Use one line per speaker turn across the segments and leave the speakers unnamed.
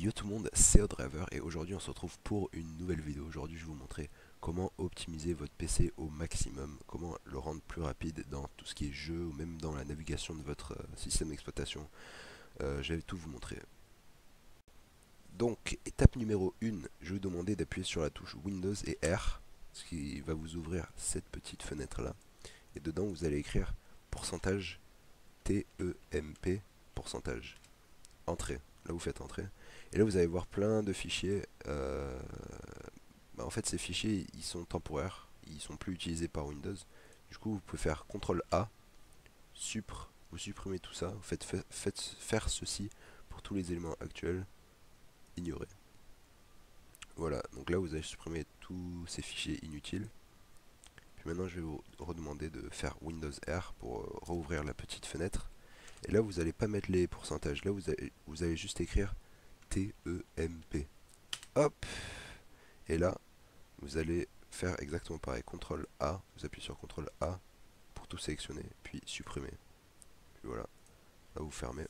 Yo tout le monde, c'est Odriver et aujourd'hui on se retrouve pour une nouvelle vidéo. Aujourd'hui je vais vous montrer comment optimiser votre PC au maximum, comment le rendre plus rapide dans tout ce qui est jeu ou même dans la navigation de votre système d'exploitation. Je vais tout vous montrer. Donc étape numéro 1, je vais vous demander d'appuyer sur la touche Windows et R, ce qui va vous ouvrir cette petite fenêtre là. Et dedans vous allez écrire pourcentage TEMP, pourcentage, entrée. Là vous faites entrée. Et là vous allez voir plein de fichiers. En fait ces fichiers ils sont temporaires, ils sont plus utilisés par Windows. Du coup vous pouvez faire CTRL A, vous supprimez tout ça, vous faites faire ceci pour tous les éléments actuels, ignorer. Voilà, donc là vous allez supprimer tous ces fichiers inutiles. Puis maintenant je vais vous redemander de faire Windows R pour rouvrir la petite fenêtre. Et là vous n'allez pas mettre les pourcentages, là vous allez juste écrire TEMP. Hop. Et là, vous allez faire exactement pareil. CTRL A, vous appuyez sur CTRL A pour tout sélectionner, puis supprimer. Puis voilà, là vous fermez.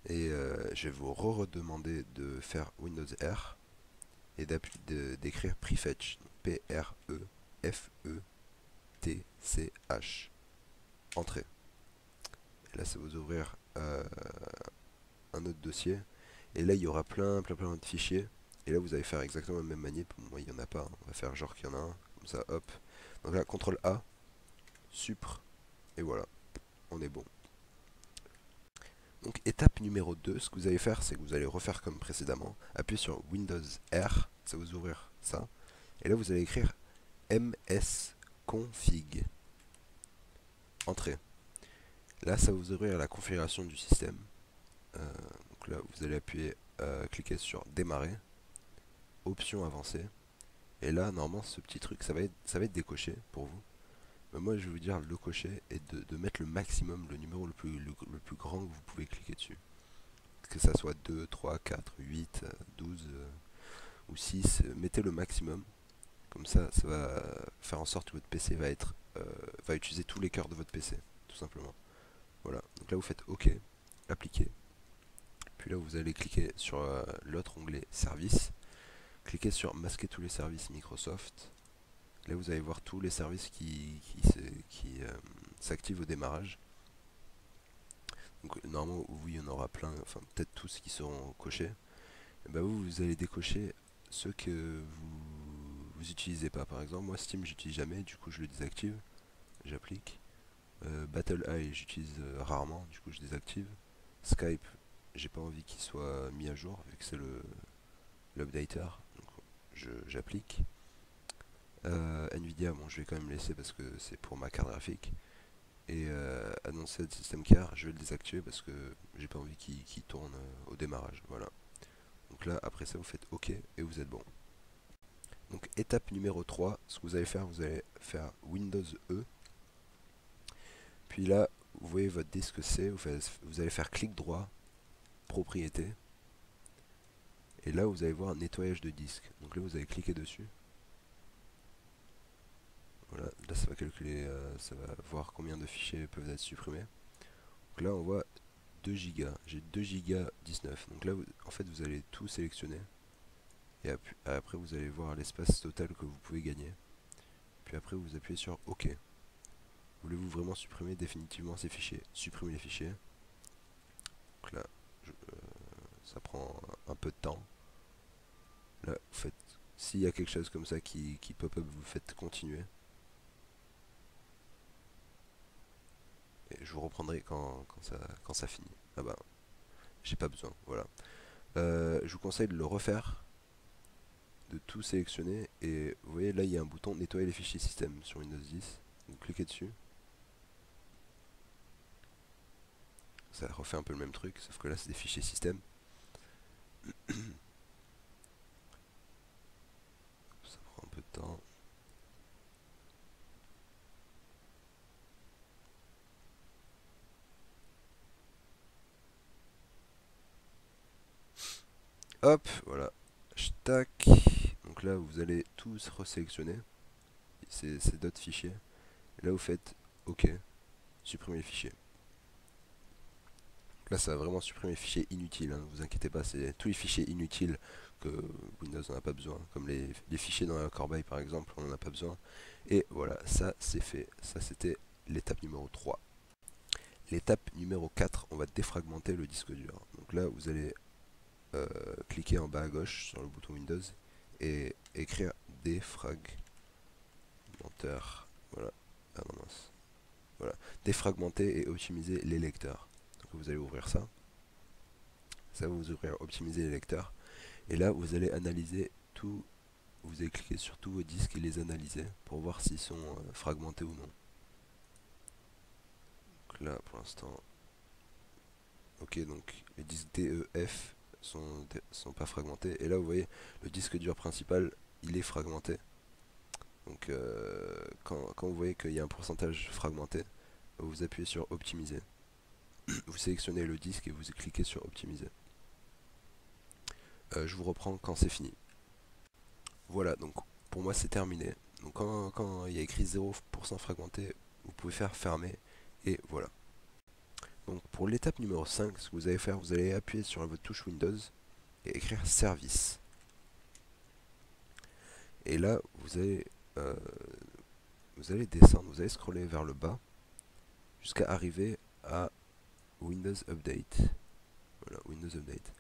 Et je vais vous redemander de faire Windows R et d'écrire prefetch. P-R-E-F-E-T-C-H. Entrée. Et là, ça va vous ouvrir un autre dossier. Et là, il y aura plein de fichiers. Et là, vous allez faire exactement la même manip. Moi, il n'y en a pas. Hein. On va faire genre qu'il y en a un. Comme ça, hop. Donc là, CTRL A, Supr. Et voilà, on est bon. Donc, étape numéro 2, ce que vous allez faire, c'est que vous allez refaire comme précédemment. Appuyez sur Windows R. Ça va vous ouvrir ça. Et là, vous allez écrire msconfig. Entrée. Là, ça va vous ouvrir la configuration du système. Donc là, vous allez appuyer, cliquer sur démarrer. Option avancée. Et là, normalement, ce petit truc, ça va être décoché pour vous. Mais moi, je vais vous dire le cocher et de mettre le maximum, le numéro le plus grand que vous pouvez cliquer dessus. Que ça soit 2, 3, 4, 8, 12 ou 6, mettez le maximum. Comme ça va faire en sorte que votre PC va utiliser tous les cœurs de votre PC, tout simplement. Voilà, donc là vous faites OK, appliquer. Puis là vous allez cliquer sur l'autre onglet services. Cliquez sur masquer tous les services Microsoft. Là vous allez voir tous les services qui s'activent au démarrage. Donc normalement il y en aura plein, enfin peut-être tous qui seront cochés. Et bah vous allez décocher ceux que vous utilisez pas. Par exemple moi Steam j'utilise jamais, du coup je le désactive, j'applique. BattleEye j'utilise rarement, du coup je désactive. Skype j'ai pas envie qu'il soit mis à jour vu que c'est l'updater, donc j'applique. Nvidia, bon je vais quand même laisser parce que c'est pour ma carte graphique. Et annoncer le système car, je vais le désactiver parce que j'ai pas envie qu'il tourne au démarrage. Voilà. Donc là, après ça, vous faites OK et vous êtes bon. Donc étape numéro 3, ce que vous allez faire Windows E. Puis là, vous voyez votre disque C, vous allez faire clic droit, propriété. Et là, vous allez voir un nettoyage de disque. Donc là, vous allez cliquer dessus. Voilà, là ça va calculer, ça va voir combien de fichiers peuvent être supprimés. Donc là, on voit 2 Go. J'ai 2 Go 19. Donc là, en fait, vous allez tout sélectionner. Et après, vous allez voir l'espace total que vous pouvez gagner. Puis après, vous appuyez sur OK. Voulez-vous vraiment supprimer définitivement ces fichiers? Supprimez les fichiers. Donc là, ça prend un peu de temps. Là, vous faites, s'il y a quelque chose comme ça qui pop-up, vous faites continuer. Et je vous reprendrai quand ça finit. Ah bah, j'ai pas besoin, voilà. Je vous conseille de le refaire, de tout sélectionner. Et vous voyez, là, il y a un bouton nettoyer les fichiers système sur Windows 10. Vous cliquez dessus. Ça refait un peu le même truc, sauf que là, c'est des fichiers système. Ça prend un peu de temps. Hop, voilà. Tac. Donc là, vous allez tous resélectionner ces d'autres fichiers. Et là, vous faites OK. Supprimer les fichiers. Là, ça va vraiment supprimer les fichiers inutiles, hein, ne vous inquiétez pas, c'est tous les fichiers inutiles que Windows n'en a pas besoin, comme les fichiers dans la corbeille par exemple, on n'en a pas besoin. Et voilà, ça c'est fait. Ça c'était l'étape numéro 3. L'étape numéro 4, on va défragmenter le disque dur. Donc là, vous allez cliquer en bas à gauche sur le bouton Windows et écrire défragmenteur. Voilà. Ah non, mince. Voilà. Défragmenter et optimiser les lecteurs. Donc vous allez ouvrir ça. Ça va vous ouvrir optimiser les lecteurs. Et là, vous allez analyser tout. Vous allez cliquer sur tous vos disques et les analyser pour voir s'ils sont fragmentés ou non. Donc là, pour l'instant, ok, donc les disques DEF sont pas fragmentés. Et là, vous voyez, le disque dur principal, il est fragmenté. Donc, quand vous voyez qu'il y a un pourcentage fragmenté, vous appuyez sur optimiser. Vous sélectionnez le disque et vous cliquez sur optimiser. Je vous reprends quand c'est fini. Voilà, donc pour moi c'est terminé. Donc quand il y a écrit 0% fragmenté, vous pouvez faire fermer et voilà. Donc pour l'étape numéro 5, ce que vous allez faire, vous allez appuyer sur votre touche Windows et écrire service. Et là, euh, vous allez descendre, vous allez scroller vers le bas jusqu'à arriver à Windows Update. Voilà, Windows Update.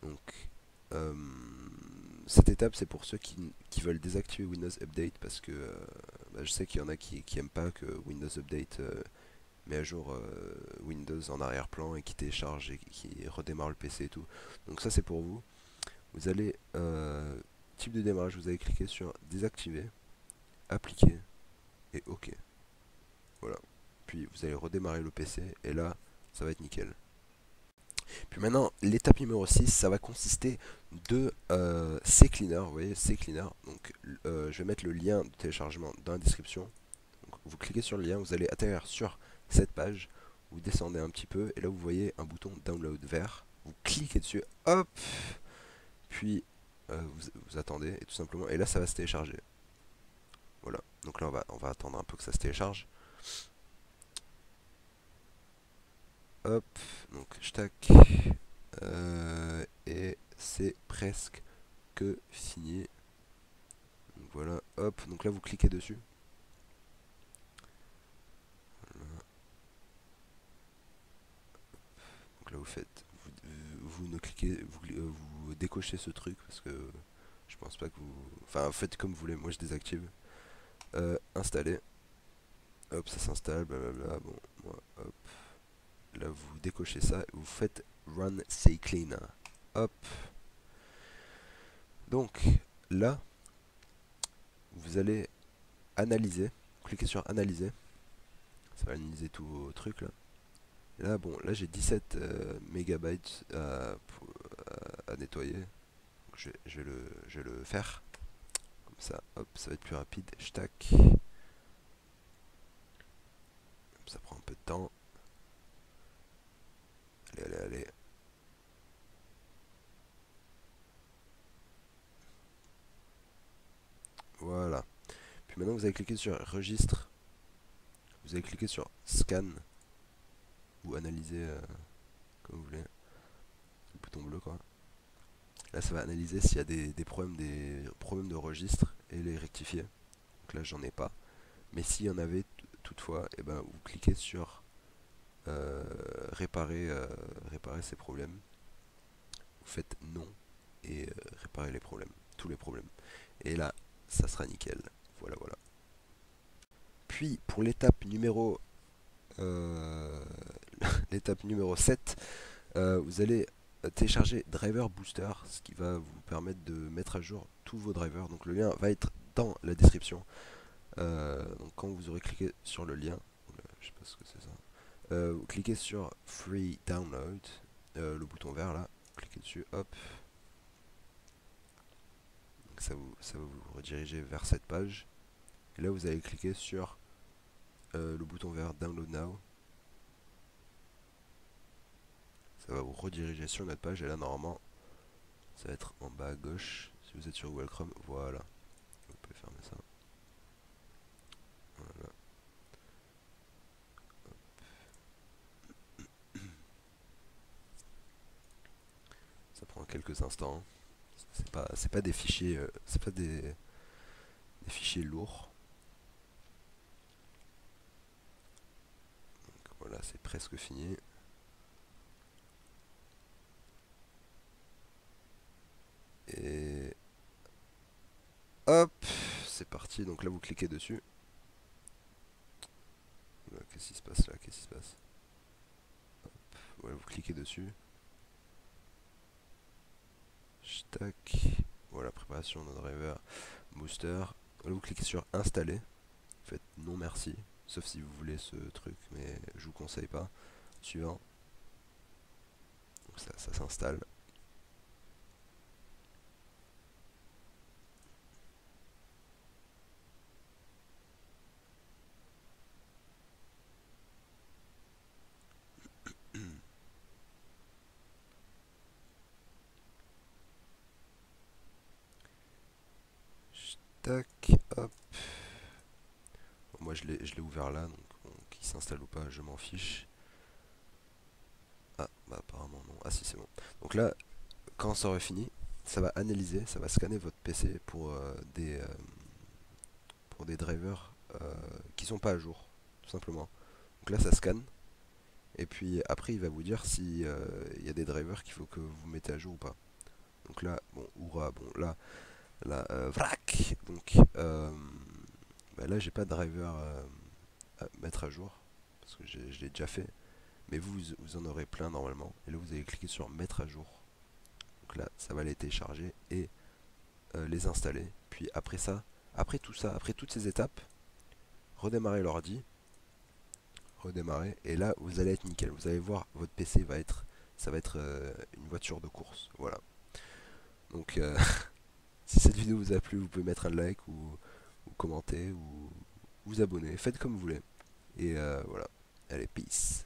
Donc euh, cette étape c'est pour ceux qui veulent désactiver Windows Update parce que bah, je sais qu'il y en a qui aiment pas que Windows Update met à jour Windows en arrière-plan et qui télécharge et qui redémarre le PC et tout. Donc ça c'est pour vous. Vous allez, type de démarrage, vous allez cliquer sur désactiver, appliquer et OK. Voilà. Puis vous allez redémarrer le PC et là ça va être nickel. Puis maintenant, l'étape numéro 6, ça va consister de CCleaner. Vous voyez, CCleaner. Donc, je vais mettre le lien de téléchargement dans la description. Donc, vous cliquez sur le lien, vous allez atterrir sur cette page. Vous descendez un petit peu et là, vous voyez un bouton download vert. Vous cliquez dessus, hop. Puis, vous attendez et tout simplement. Et là, ça va se télécharger. Voilà. Donc là, on va attendre un peu que ça se télécharge. Hop. Donc, je tac. Et c'est presque que fini. Donc voilà, hop, donc là vous cliquez dessus. Voilà. Donc là vous faites, vous ne cliquez, vous décochez ce truc parce que je pense pas que vous, enfin faites comme vous voulez. Moi je désactive. Installer. Hop, ça s'installe, blablabla. Bon, moi, hop. Là vous décochez ça, et vous faites Run CCleaner. Hop. Donc là, vous allez analyser. Cliquez sur analyser. Ça va analyser tous vos trucs là. Et là, bon, là j'ai 17 mégabytes à nettoyer. Donc, je vais le faire. Comme ça, hop, ça va être plus rapide. Tac. Ça prend un peu de temps. Allez, allez, allez. Voilà. Puis maintenant, vous allez cliquer sur registre. Vous allez cliquer sur scan ou analyser comme vous voulez. Le bouton bleu, quoi. Là, ça va analyser s'il y a des problèmes de registre et les rectifier. Donc là, j'en ai pas. Mais s'il y en avait toutefois, et ben, vous cliquez sur réparer ces problèmes. Vous faites non et réparer les problèmes, tous les problèmes. Et là, ça sera nickel. Voilà, voilà. Puis pour l'étape numéro euh, l'étape numéro 7, vous allez télécharger Driver Booster, ce qui va vous permettre de mettre à jour tous vos drivers. Donc le lien va être dans la description. Donc quand vous aurez cliqué sur le lien, je sais pas ce que c'est ça. Vous cliquez sur Free Download, le bouton vert là, cliquez dessus, hop. Donc ça va vous rediriger vers cette page. Et là vous allez cliquer sur le bouton vert Download Now. Ça va vous rediriger sur notre page et là normalement ça va être en bas à gauche. Si vous êtes sur Google Chrome, voilà. Vous pouvez fermer ça. Voilà. Ça prend quelques instants. C'est pas des fichiers, c'est pas des fichiers lourds. Donc voilà, c'est presque fini. Et hop, c'est parti. Donc là, vous cliquez dessus. Qu'est-ce qui se passe là? Qu'est-ce qui se passe? Voilà, vous cliquez dessus. Tac. Voilà, préparation de driver, booster. Là, vous cliquez sur installer. Vous faites non merci, sauf si vous voulez ce truc, mais je vous conseille pas. Suivant. Donc ça s'installe. Tac, hop. Bon, moi je l'ai ouvert là, donc bon, qu'il s'installe ou pas, je m'en fiche. Ah, bah apparemment non. Ah si, c'est bon. Donc là, quand ça aurait fini, ça va analyser, ça va scanner votre PC pour des drivers qui sont pas à jour, tout simplement. Donc là, ça scanne. Et puis après, il va vous dire si il y a des drivers qu'il faut que vous mettez à jour ou pas. Donc là, bon, Oura, bon, là, vrac. Donc bah là, j'ai pas de driver à mettre à jour parce que je l'ai déjà fait. Mais vous en aurez plein normalement. Et là, vous allez cliquer sur mettre à jour. Donc là, ça va les télécharger et les installer. Puis après ça, après tout ça, après toutes ces étapes, redémarrer l'ordi, redémarrer, et là vous allez être nickel. Vous allez voir, votre PC va être, ça va être une voiture de course. Voilà. Donc si cette vidéo vous a plu, vous pouvez mettre un like ou commenter ou vous abonner. Faites comme vous voulez. Et voilà. Allez, peace.